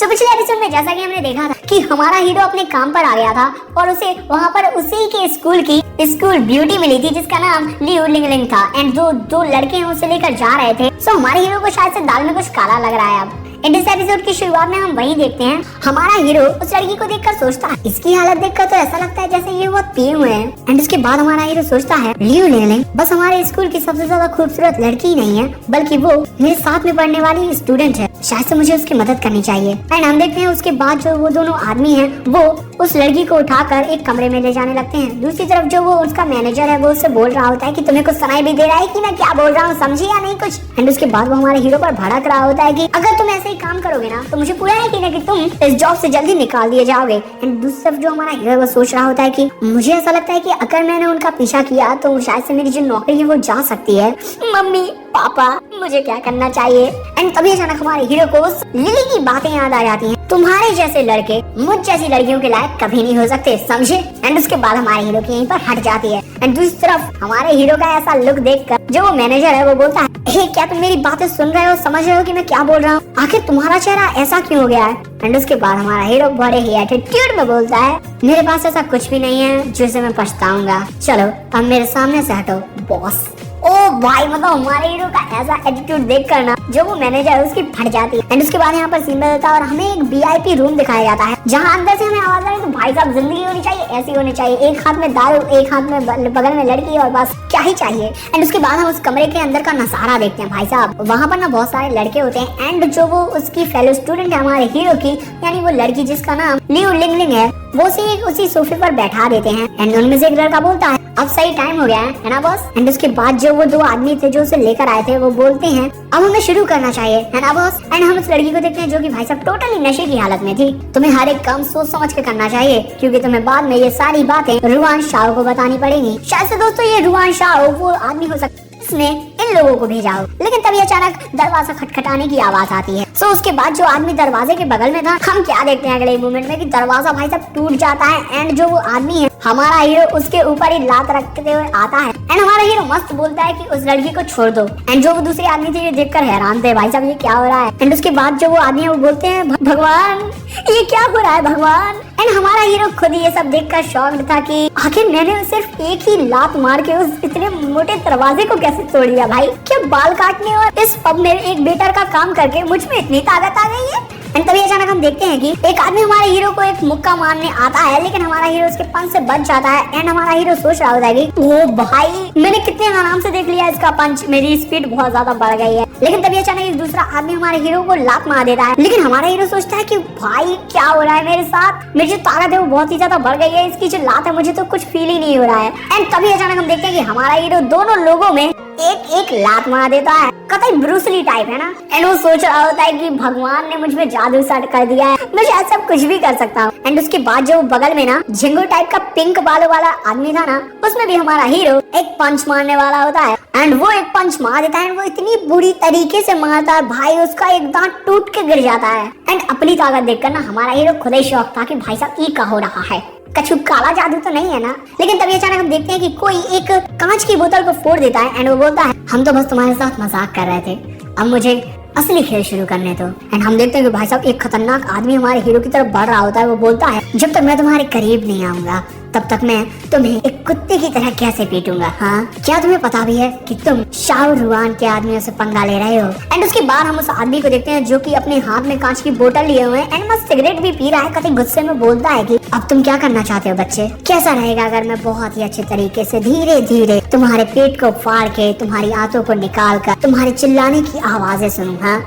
सो पिछले एपिसोड में जैसा कि हमने देखा था कि हमारा हीरो अपने काम पर आ गया था और उसे वहाँ पर उसी के स्कूल ब्यूटी मिली थी जिसका नाम लियू लिंगलिंग था। एंड दो लड़के हैं उसे लेकर जा रहे थे। सो हमारे हीरो को शायद से दाल में कुछ काला लग रहा है। अब इस एपिसोड की शुरुआत में हम वही देखते हैं, हमारा हीरो उस लड़की को देखकर सोचता है, इसकी हालत देखकर तो ऐसा लगता है जैसे ये बहुत पिए हुए हैं। एंड उसके बाद हमारा हीरो सोचता है, लियू लिंगलिंग बस हमारे स्कूल की सबसे ज्यादा खूबसूरत लड़की ही नहीं है बल्कि वो मेरे साथ में पढ़ने वाली स्टूडेंट है, शायद से मुझे उसकी मदद करनी चाहिए। एंड हम देखते हैं उसके बाद जो वो दोनों आदमी हैं वो उस लड़की को उठाकर एक कमरे में ले जाने लगते हैं। दूसरी तरफ जो वो उसका मैनेजर है वो उससे बोल रहा होता है कि तुम्हें कुछ सुनाई भी दे रहा है कि मैं क्या बोल रहा हूँ, समझी या नहीं कुछ। एंड उसके बाद वो हमारे हीरो पर भड़क रहा होता है कि अगर तुम ऐसे ही काम करोगे ना तो मुझे पूरा यकीन है कि तुम इस जॉब से जल्दी निकाल दिए जाओगे। एंड दूसरी तरफ जो हमारा हीरो वो सोच रहा होता है कि मुझे ऐसा लगता है कि अगर मैंने उनका पीछा किया तो शायद से मेरी जो नौकरी है वो जा सकती है। मम्मी पापा मुझे क्या करना चाहिए। एंड तभी अचानक हमारे हीरो को उस लिली की बातें याद आ जाती हैं, तुम्हारे जैसे लड़के मुझ जैसी लड़कियों के लायक कभी नहीं हो सकते, समझे। एंड उसके बाद हमारे हीरो की यहीं पर हट जाती है। एंड दूसरी तरफ हमारे हीरो का ऐसा लुक देखकर जो वो मैनेजर है वो बोलता है, हे क्या तुम मेरी बातें सुन रहे हो, समझ रहे हो कि मैं क्या बोल रहा हूँ, आखिर तुम्हारा चेहरा ऐसा क्यों हो गया है। एंड उसके बाद हमारा हीरो बड़े ही एटीट्यूड में बोलता है, मेरे पास ऐसा कुछ भी नहीं है जिसे मैं पछताऊंगा, चलो अब मेरे सामने से हटो बॉस। ओ भाई मतलब हमारे हीरो का ऐसा एटीट्यूड देख कर ना जो वो मैनेजर है उसकी फट जाती है। एंड उसके बाद यहाँ पर सीन बदलता है और हमें एक VIP रूम दिखाया जाता है जहाँ अंदर से हमें आवाज आ रही है, तो भाई साहब जिंदगी होनी चाहिए ऐसी होनी चाहिए, एक हाथ में दारू एक हाथ में बगल में लड़की और बस क्या ही चाहिए। एंड उसके बाद हम उस कमरे के अंदर का नजारा देखते हैं। भाई साहब वहाँ पर ना बहुत सारे लड़के होते हैं एंड जो वो उसकी फेलो स्टूडेंट है हमारे हीरो की, यानी वो लड़की जिसका नाम लियू लिंगलिंग है, वो उसी सोफे पर बैठा देते हैं। एंड उनमें से एक लड़का बोलता है, अब सही टाइम हो गया है ना बॉस। एंड उसके बाद जो वो दो आदमी थे जो उसे लेकर आए थे वो बोलते हैं, अब हमें शुरू करना चाहिए है ना बॉस। एंड हम उस लड़की को देखते हैं जो कि भाई साहब टोटली नशे की हालत में थी। तुम्हें हर एक काम सोच समझ के करना चाहिए क्योंकि तुम्हें बाद में ये सारी बातें रुआन शाह को बतानी पड़ेगी। शायद से दोस्तों ये रुआन शाह वो आदमी हो सकता है इसने इन लोगों को भेजा हो। लेकिन तभी अचानक दरवाजा खटखटाने की आवाज आती है। सो उसके बाद जो आदमी दरवाजे के बगल में था, हम क्या देखते हैं अगले मोमेंट में कि दरवाजा भाई साहब टूट जाता है एंड जो वो आदमी है हमारा हीरो उसके ऊपर ही लात रखते हुए आता है। एंड हमारा हीरो मस्त बोलता है कि उस लड़की को छोड़ दो। एंड जो वो दूसरे आदमी थे ये देखकर हैरान थे, भाई साहब ये क्या हो रहा है। एंड उसके बाद जो वो आदमी है वो बोलते हैं, भगवान ये क्या हो रहा है भगवान। एंड हमारा हीरो खुद ये सब देखकर शॉक्ड था कि आखिर मैंने सिर्फ एक ही लात मार के उस इतने मोटे दरवाजे को कैसे तोड़ दिया। भाई क्या बाल काटने और इस पब में एक बेटर का काम करके मुझ में इतनी ताकत आ गई है। एंड तभी अचानक हम देखते हैं कि एक आदमी हमारे हीरो को एक मुक्का मारने आता है लेकिन हमारा हीरो उसके पंच से बच जाता है। एंड हमारा हीरो सोच रहा होता है कि ओ भाई मैंने कितने आराम से देख लिया इसका पंच, मेरी स्पीड बहुत ज्यादा बढ़ गई है। लेकिन तभी अचानक एक दूसरा आदमी हमारे हीरो को लात मार देता है। लेकिन हमारा हीरो सोचता है कि भाई क्या हो रहा है मेरे साथ, मेरी जो ताकत है वो बहुत ही ज्यादा बढ़ गई है, इसकी जो लात है मुझे तो कुछ फील ही नहीं हो रहा है। एंड तभी अचानक हम देखते हैं कि हमारा हीरो दोनों लोगों में एक लात मार देता है, कतई ब्रूसली टाइप है ना। एंड वो सोच रहा होता है कि भगवान ने मुझ में जादू सेट कर दिया है, मैं शायद सब कुछ भी कर सकता हूँ। एंड उसके बाद जो बगल में ना झिंगुर टाइप का पिंक बालों वाला आदमी था ना, उसमें भी हमारा हीरो एक पंच मारने वाला होता है। एंड वो एक पंच मार देता है, वो इतनी बुरी तरीके से मारता है भाई उसका एक दांत टूट के गिर जाता है। एंड अपनी ताकत देखकर ना हमारा हीरो खुद ही शौक था कि भाई साहब ये क्या हो रहा है, कछु काला जादू तो नहीं है ना। लेकिन तभी अचानक हम देखते हैं कि कोई एक कांच की बोतल को फोड़ देता है एंड वो बोलता है, हम तो बस तुम्हारे साथ मजाक कर रहे थे, अब मुझे असली खेल शुरू करने दो। एंड हम देखते हैं कि भाई साहब एक खतरनाक आदमी हमारे हीरो की तरफ बढ़ रहा होता है। वो बोलता है, जब तक मैं तुम्हारे करीब नहीं आऊंगा तब तक मैं तुम्हें एक कुत्ते की तरह कैसे पीटूंगा। हाँ क्या तुम्हें पता भी है कि तुम शाह रुआन के आदमियों से पंगा ले रहे हो। एंड उसके बाद हम उस आदमी को देखते हैं जो कि अपने हाथ में कांच की बोतल लिए हुए हैं एंड मस्त सिगरेट भी पी रहा है। कभी गुस्से में बोलता है कि अब तुम क्या करना चाहते हो बच्चे, कैसा रहेगा अगर मैं बहुत ही अच्छे तरीके से धीरे धीरे तुम्हारे पेट को फाड़ के तुम्हारी आंतों को निकाल कर तुम्हारे चिल्लाने की आवाजें सुनूं। हाँ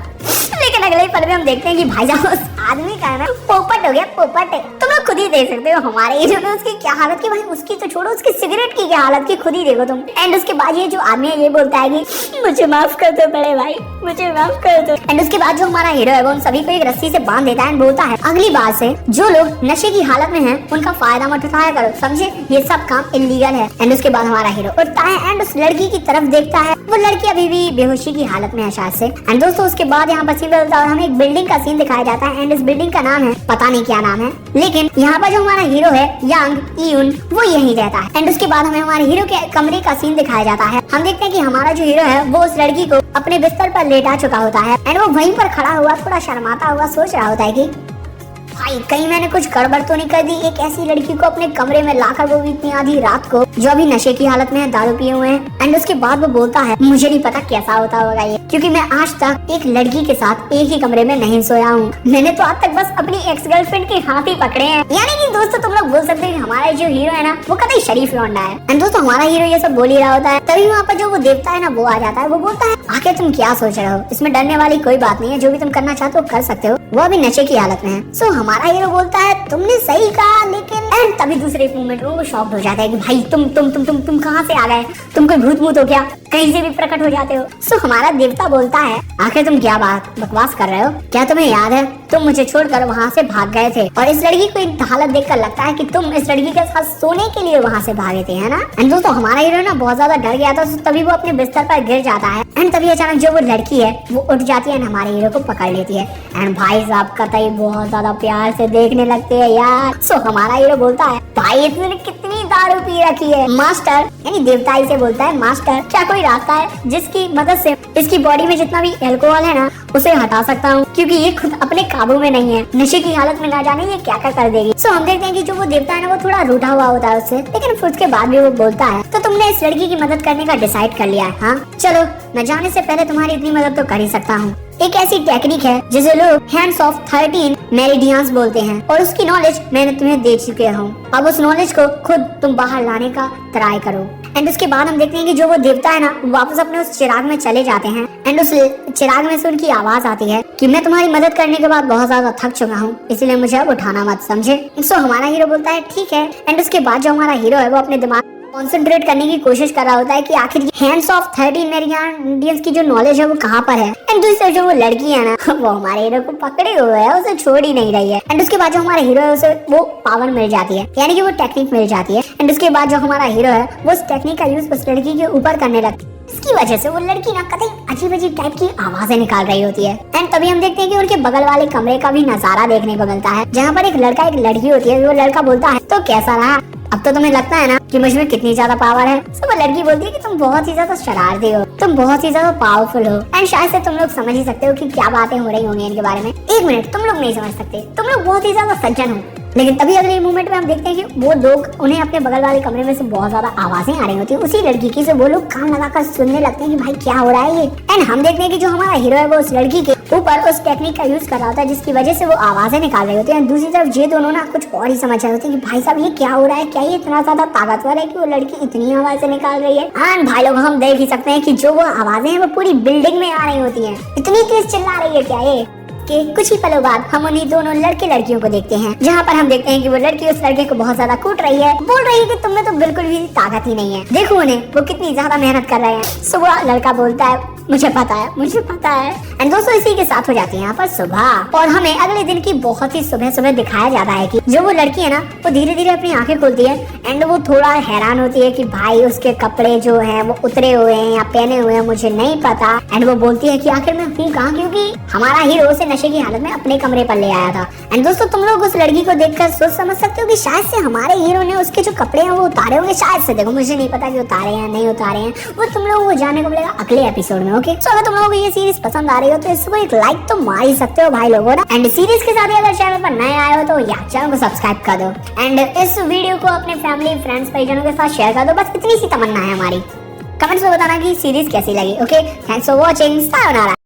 लेकिन अगले पल में हम देखते हैं कि भाई साहब उस आदमी का ना पोपट हो गया, पोपट। तुम लोग खुद ही देख सकते हो हमारे हीरो ने उसकी क्या हालत की। भाई उसकी तो छोड़ो, उसकी सिगरेट की क्या हालत की खुद ही देखो तुम। एंड उसके बाद ये जो आदमी है ये बोलता है कि मुझे माफ कर दो बड़े भाई, मुझे माफ कर दो। एंड उसके बाद जो हमारा हीरो है वो उन सभी को एक रस्सी से बांध देता है एंड बोलता है, अगली बार से जो लोग नशे की हालत में हैं उनका फायदा मत उठाया करो, समझे, ये सब काम इलीगल है। एंड उसके बाद हमारा हीरो उठता है एंड उस लड़की की तरफ देखता है वो लड़की अभी भी बेहोशी की हालत में है शायद से। एंड दोस्तों उसके बाद यहाँ पर सीन बदलता है और हमें एक बिल्डिंग का सीन दिखाया जाता है। एंड इस बिल्डिंग का नाम है, पता नहीं क्या नाम है, लेकिन यहाँ पर जो हमारा हीरो है यांग ईयुन वो यहीं रहता है। एंड उसके बाद हमें हमारे हीरो के कमरे का सीन दिखाया जाता है। हम देखते हैं कि हमारा जो हीरो है वो उस लड़की को अपने बिस्तर पर लेटा चुका होता है। एंड वो वहीं पर खड़ा हुआ थोड़ा शर्माता हुआ सोच रहा होता है कि भाई कहीं मैंने कुछ गड़बड़ तो नहीं कर दी, एक ऐसी लड़की को अपने कमरे में लाकर, वो भी इतनी आधी रात को, जो अभी नशे की हालत में है, दारू पिए हुए हैं। एंड उसके बाद वो बोलता है मुझे नहीं पता कैसा होता होगा ये, क्योंकि मैं आज तक एक लड़की के साथ एक ही कमरे में नहीं सोया हूँ। मैंने तो आज तक बस अपनी एक्स गर्लफ्रेंड के हाथ ही पकड़े हैं। यानी कि दोस्तों तुम लोग बोल सकते हैं कि हमारा जो हीरो है ना वो कतई शरीफ लौंडा है। एंड दोस्तों हमारा हीरो ये सब बोल ही रहा होता है, तभी वहाँ पर जो वो देवता है ना वो आ जाता है। वो बोलता है आखिर तुम क्या सोच रहे हो, इसमें डरने वाली कोई बात नहीं है, जो भी तुम करना चाहते हो कर सकते हो, वो अभी नशे की हालत में है। सो हमारा हीरो बोलता है तुमने सही कहा, लेकिन एंड तभी दूसरे मोमेंट में वो शॉक्ड हो जाता है कि भाई तुम कहाँ से आ गए, तुम कोई भूत मूत हो क्या, कहीं से भी प्रकट हो जाते हो। सो हमारा देवता बोलता है आखिर तुम क्या बकवास कर रहे हो, क्या तुम्हें याद है तुम मुझे छोड़कर वहाँ से भाग गए थे, और इस लड़की को इन हालत देखकर लगता है कि तुम इस लड़की के साथ सोने के लिए वहाँ से भागे थे, है ना। एंड दोस्तों हमारा हीरो ना बहुत ज्यादा डर गया था, तभी वो अपने बिस्तर पर गिर जाता है। एंड तभी अचानक जो वो लड़की है वो उठ जाती है, हमारे हीरो को पकड़ लेती है। एंड भाई साहब कतई बहुत ज्यादा प्यार से देखने लगते हैं यार। सो हमारा हीरो बोलता है भाई इसने कितनी दारू पी रखी है मास्टर, यानी देवता ही से बोलता है मास्टर क्या कोई रास्ता है जिसकी मदद से इसकी बॉडी में जितना भी अल्कोहल है ना उसे हटा सकता हूँ, क्योंकि ये खुद अपने काबू में नहीं है, नशे की हालत में ना जाने ये क्या क्या कर देगी। सो हम देखते हैं कि जो वो देवता है ना वो थोड़ा रूठा हुआ होता है उससे, लेकिन फिर उसके बाद भी वो बोलता है तो तुमने इस लड़की की मदद करने का डिसाइड कर लिया है, हाँ चलो मैं जाने से पहले तुम्हारी इतनी मदद तो कर ही सकता हूँ। एक ऐसी टेक्निक है जिसे लोग हैंड्स ऑफ 13 मेरिडियंस बोलते हैं, और उसकी नॉलेज मैंने तुम्हें दे चुके हूँ। अब उस नॉलेज को खुद तुम बाहर लाने का ट्राई करो। एंड उसके बाद हम देखते हैं कि जो वो देवता है ना वापस अपने उस चिराग में चले जाते हैं। एंड उस चिराग में से उनकी आवाज आती है कि मैं तुम्हारी मदद करने के बाद बहुत ज्यादा थक चुका हूँ, इसलिए मुझे अब उठाना मत, समझे। सो हमारा हीरो बोलता है ठीक है। एंड उसके बाद जो हमारा हीरो है वो अपने दिमाग कॉन्सेंट्रेट करने की कोशिश कर रहा होता है कि आखिर हैंड्स ऑफ 13 मेरिडियंस की जो नॉलेज है वो कहाँ पर है। एंड दूसरी जो वो लड़की है ना वो हमारे हीरो को पकड़े हुए है, उसे छोड़ ही नहीं रही है। एंड उसके बाद जो हमारा हीरो है उसे वो पावर मिल जाती है, यानी कि वो टेक्निक मिल जाती है। एंड उसके बाद जो हमारा हीरो है वो उस टेक्निक का यूज उस लड़की के ऊपर करने लगती है। इसकी वजह से वो लड़की ना कतई अजीब अजीब टाइप की आवाजें निकाल रही होती है। एंड तभी हम देखते हैं कि उनके बगल वाले कमरे का भी नजारा देखने को मिलता है, जहाँ पर एक लड़का एक लड़की होती है। वो लड़का बोलता है तो कैसा रहा, अब तो तुम्हें लगता है ना कि मुझ में कितनी ज्यादा पावर है। तो वो लड़की बोलती है कि तुम बहुत ही ज्यादा शरारती हो, तुम बहुत ही ज्यादा पावरफुल हो। एंड शायद से तुम लोग समझ ही सकते हो कि क्या बातें हो रही होंगी इनके बारे में। एक मिनट, तुम लोग नहीं समझ सकते, तुम लोग बहुत ही ज्यादा सज्जन हो। लेकिन तभी अगले मोमेंट में हम देखते हैं कि वो लोग उन्हें अपने बगल वाले कमरे में से बहुत ज्यादा आवाजें आ रही होती है उसी लड़की की। से वो लोग कान लगाकर सुनने लगते हैं कि भाई क्या हो रहा है ये। एंड हम देखते हैं कि जो हमारा हीरो है वो उस लड़की के ऊपर उस टेक्निक का यूज कर रहा होता है, जिसकी वजह से वो आवाजें निकाल रही होती है। दूसरी तरफ ये दोनों ना कुछ और ही समझ रहे होते हैं कि भाई साहब ये क्या हो रहा है, क्या ये इतना ज्यादा ताकतवर है कि वो लड़की इतनी आवाजें निकाल रही है। एंड भाई लोग हम देख ही सकते हैं कि जो वो आवाजें हैं वो पूरी बिल्डिंग में आ रही होती है, इतनी तेज चिल्ला रही है क्या ये। के कुछ ही पलों बाद हम उन्हीं दोनों लड़के लड़कियों को देखते हैं, जहाँ पर हम देखते हैं कि वो लड़की उस लड़के को बहुत ज्यादा कूट रही है, बोल रही है कि तुम में तो बिल्कुल भी ताकत ही नहीं है, देखो उन्हें वो कितनी ज्यादा मेहनत कर रहे हैं। सो वो लड़का बोलता है मुझे पता है, मुझे पता है। एंड दोस्तों इसी के साथ हो जाती है यहाँ पर सुबह, और हमें अगले दिन की बहुत ही सुबह सुबह दिखाया जाता है कि जो वो लड़की है ना वो धीरे धीरे अपनी आंखें खोलती है। एंड वो थोड़ा हैरान होती है कि भाई उसके कपड़े जो हैं वो उतरे हुए हैं या पहने हुए हैं मुझे नहीं पता। एंड वो बोलती है कि आखिर मैं हूँ कहाँ, क्योंकि हमारा हीरो उसे नशे की हालत में अपने कमरे पर ले आया था। एंड दोस्तों तुम लोग उस लड़की को देखकर सोच समझ सकते हो कि शायद से हमारे हीरो ने उसके जो कपड़े हैं वो उतारे होंगे, शायद से। देखो मुझे नहीं पता कि उतारे हैं नहीं उतारे हैं, वो तुम लोगों को जानने को मिलेगा अगले एपिसोड में। ओके, सो अगर तुम लोगों को ये सीरीज पसंद आ रही हो तो इसको एक लाइक तो मार ही सकते हो भाई लोगों ना। एंड सीरीज के साथ ही अगर चैनल पर नए आए हो तो यार चैनल को सब्सक्राइब कर दो, एंड इस वीडियो को अपने फैमिली फ्रेंड्स परिजनों के साथ शेयर कर दो। बस इतनी सी तमन्ना है हमारी। कमेंट्स में बताना कि सीरीज कैसी लगी। Okay, thanks for watching, sayonara.